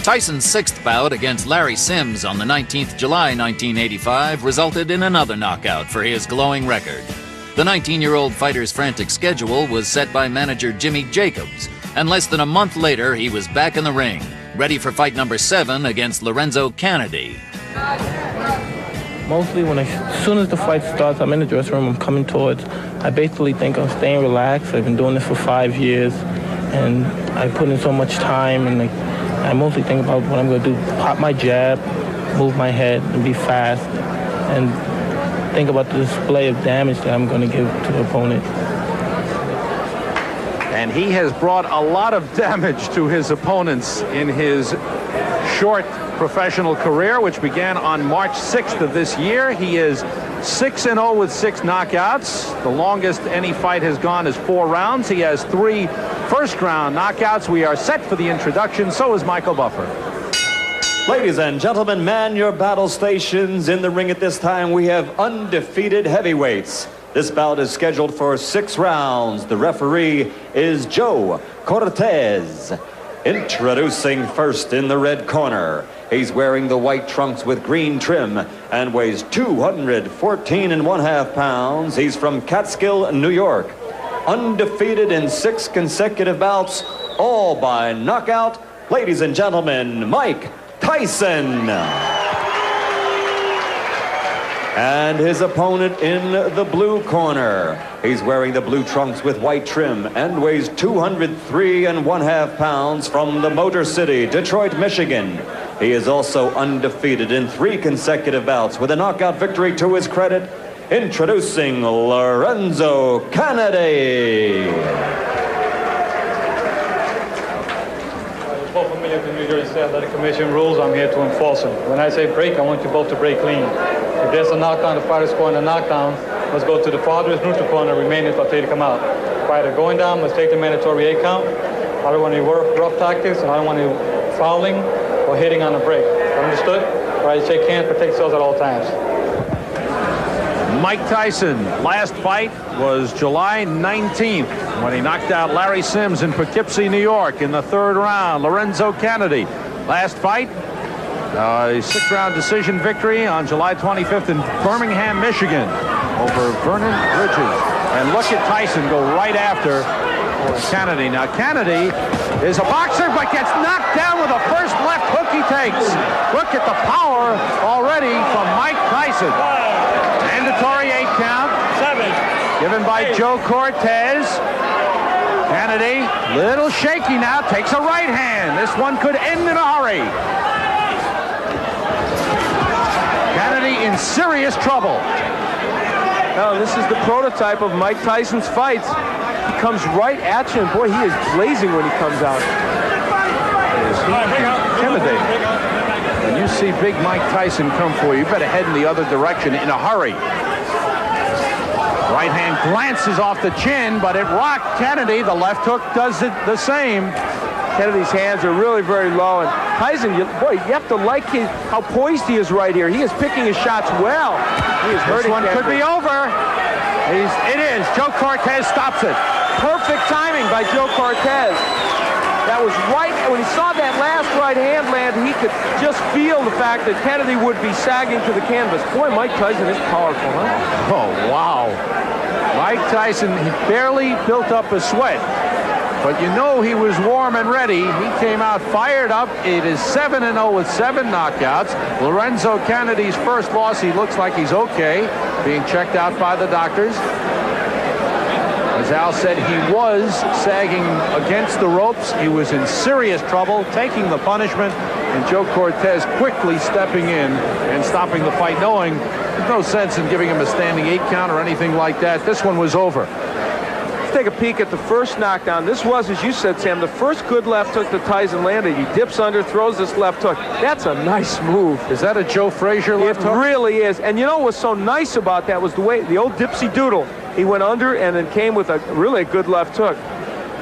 Tyson's sixth bout against Larry Sims on the 19th July 1985 resulted in another knockout for his glowing record. The 19-year-old fighter's frantic schedule was set by manager Jimmy Jacobs, and less than a month later he was back in the ring, ready for fight number 7 against Lorenzo Canady. Mostly as soon as the fight starts, I'm in the dressing room, I'm coming towards. I basically think I'm staying relaxed. I've been doing this for 5 years, and I put in so much time, and I mostly think about what I'm going to do. Pop my jab, move my head, and be fast, and think about the display of damage that I'm going to give to the opponent. And he has brought a lot of damage to his opponents in his short professional career, which began on March 6th of this year. He is 6-0 with 6 knockouts. The longest any fight has gone is 4 rounds. He has 3 first-round knockouts. We are set for the introduction. So is Michael Buffer. Ladies and gentlemen, man your battle stations. In the ring at this time, we have undefeated heavyweights. This bout is scheduled for 6 rounds. The referee is Joe Cortez. Introducing first in the red corner. He's wearing the white trunks with green trim and weighs 214.5 pounds. He's from Catskill, New York. Undefeated in 6 consecutive bouts, all by knockout. Ladies and gentlemen, Mike Tyson. And his opponent in the blue corner. He's wearing the blue trunks with white trim and weighs 203.5 pounds from the Motor City, Detroit, Michigan. He is also undefeated in 3 consecutive bouts with a knockout victory to his credit. Introducing Lorenzo Canady. Both familiar with the New Jersey State Athletic Commission rules. I'm here to enforce them. When I say break, I want you both to break clean. If there's a knockdown, the fighter scoring a knockdown, let's go to the farthest neutral corner, remaining for you to come out. Fighter going down, let's take the mandatory 8 count. I don't want any rough tactics, and I don't want any fouling or hitting on the break. Understood? All right, shake hands, protect yourselves at all times. Mike Tyson, last fight was July 19th when he knocked out Larry Sims in Poughkeepsie, New York in the 3rd round. Lorenzo Canady, last fight, a 6-round decision victory on July 25th in Birmingham, Michigan over Vernon Bridges. And look at Tyson go right after Canady. Now Canady is a boxer but gets knocked down with the first left hook he takes. Look at the power already from Mike Tyson. Mandatory 8 count. 7. Given by Joe Cortez. Canady, little shaky now, takes a right hand. This one could end in a hurry. Canady in serious trouble. Now, this is the prototype of Mike Tyson's fights. He comes right at you, and boy, he is blazing when he comes out. Is he intimidating? When you see big Mike Tyson come for you, you better head in the other direction in a hurry. Right hand glances off the chin, but it rocked Canady. The left hook does it the same. Kennedy's hands are really very low, and Tyson, boy, you have to like how poised he is right here. He is picking his shots well. He is hurting. This one could be over. It is. Joe Cortez stops it. Perfect timing by Joe Cortez. That was right when he saw that last right hand land. He could just feel the fact that Canady would be sagging to the canvas. Boy, Mike Tyson is powerful, huh? Oh, wow. Mike Tyson, he barely built up a sweat. But you know he was warm and ready. He came out fired up. It is 7-0 with 7 knockouts. Lorenzo Canady's first loss, he looks like he's okay, being checked out by the doctors. As Al said, he was sagging against the ropes. He was in serious trouble, taking the punishment, and Joe Cortez quickly stepping in and stopping the fight, knowing there's no sense in giving him a standing 8 count or anything like that. This one was over. Let's take a peek at the first knockdown. This was, as you said, Sam, the first good left hook that Tyson landed. He dips under, throws this left hook. That's a nice move. Is that a Joe Frazier left hook? It really is. And you know what's so nice about that was the way, the old dipsy doodle. He went under and then came with a really good left hook.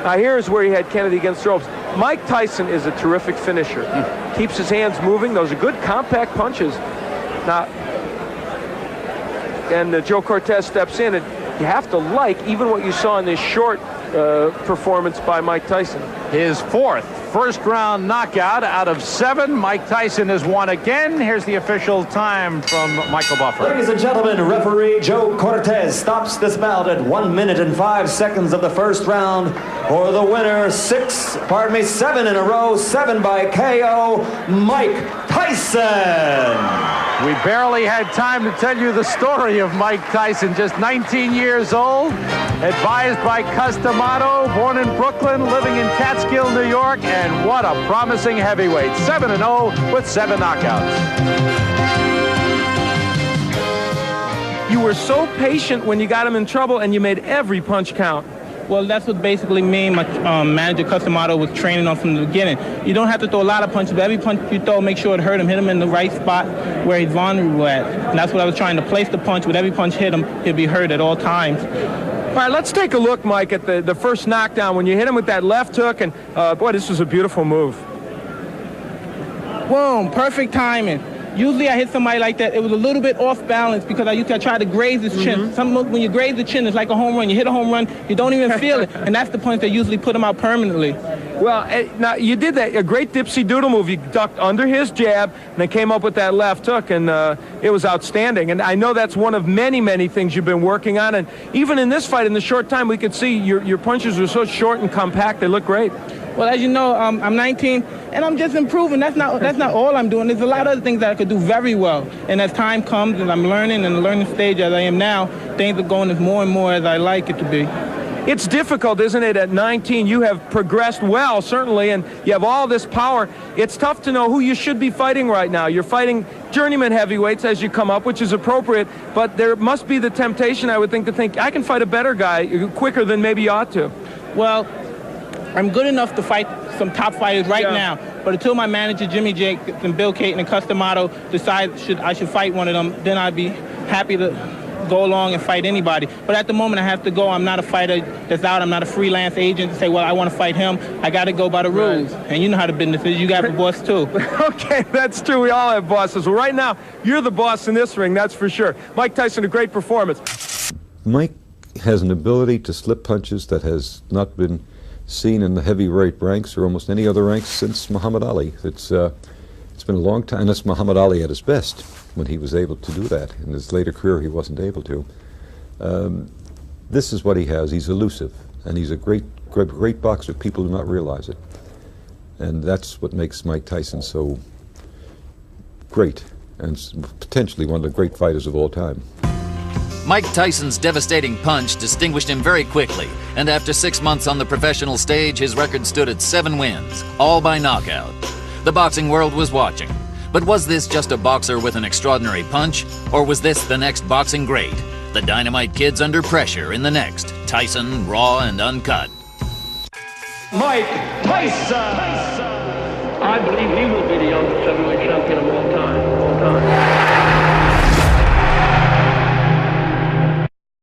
Now here's where he had Canady against the ropes. Mike Tyson is a terrific finisher. Keeps his hands moving. Those are good compact punches. Now, and Joe Cortez steps in, and you have to like even what you saw in this short performance by Mike Tyson. His 4th first-round knockout out of 7. Mike Tyson has won again. Here's the official time from Michael Buffer. Ladies and gentlemen, referee Joe Cortez stops this bout at 1 minute and 5 seconds of the first round for the winner. 7 in a row, 7 by KO, Mike Tyson. We barely had time to tell you the story of Mike Tyson, just 19 years old, advised by Customato, born in Brooklyn, living in Catskill, New York, and what a promising heavyweight. 7-0 with 7 knockouts. You were so patient when you got him in trouble, and you made every punch count. Well, that's what basically me and my manager, Customato, was training on from the beginning. You don't have to throw a lot of punches, but every punch you throw, make sure it hurt him, hit him in the right spot where he's vulnerable at. And that's what I was trying to place the punch. With every punch hit him, he'd be hurt at all times. All right, let's take a look, Mike, at the first knockdown when you hit him with that left hook. And, boy, this was a beautiful move. Boom, perfect timing. Usually I hit somebody like that, it was a little bit off balance because I try to graze his chin. When you graze the chin, it's like a home run. You hit a home run, you don't even feel it. And that's the punch that usually put him out permanently. Well, now you did that, a great dipsy doodle move. You ducked under his jab and then came up with that left hook, and it was outstanding. And I know that's one of many, many things you've been working on. And even in this fight, in the short time, we could see your punches were so short and compact, they look great. Well, as you know, I'm 19, and I'm just improving. That's not all I'm doing. There's a lot of other things that I could do very well. And as time comes and I'm learning in the learning stage as I am now, things are going as more and more as I like it to be. It's difficult, isn't it? At 19, you have progressed well, certainly, and you have all this power. It's tough to know who you should be fighting right now. You're fighting journeyman heavyweights as you come up, which is appropriate, but there must be the temptation, I would think, to think, I can fight a better guy quicker than maybe you ought to. Well, I'm good enough to fight some top fighters right now, but until my manager, Jimmy Jacobs and Bill Caton and Customato decide I should fight one of them, then I'd be happy to go along and fight anybody. But at the moment, I have to go. I'm not a fighter that's out. I'm not a freelance agent to say, well, I want to fight him. I got to go by the rules. And you know how the business is. You got a boss, too. Okay, that's true. We all have bosses. Well, right now, you're the boss in this ring, that's for sure. Mike Tyson, a great performance. Mike has an ability to slip punches that has not been seen in the heavyweight ranks or almost any other ranks since Muhammad Ali. It's been a long time. That's Muhammad Ali at his best when he was able to do that. In his later career, he wasn't able to. This is what he has. He's elusive, and he's a great boxer. People do not realize it, and that's what makes Mike Tyson so great and potentially one of the great fighters of all time. Mike Tyson's devastating punch distinguished him very quickly, and after 6 months on the professional stage, his record stood at 7 wins, all by knockout. The boxing world was watching. But was this just a boxer with an extraordinary punch, or was this the next boxing great? The Dynamite Kid's under pressure in the next Tyson, Raw and Uncut. Mike Tyson! I believe he will be the youngest heavyweight champion of all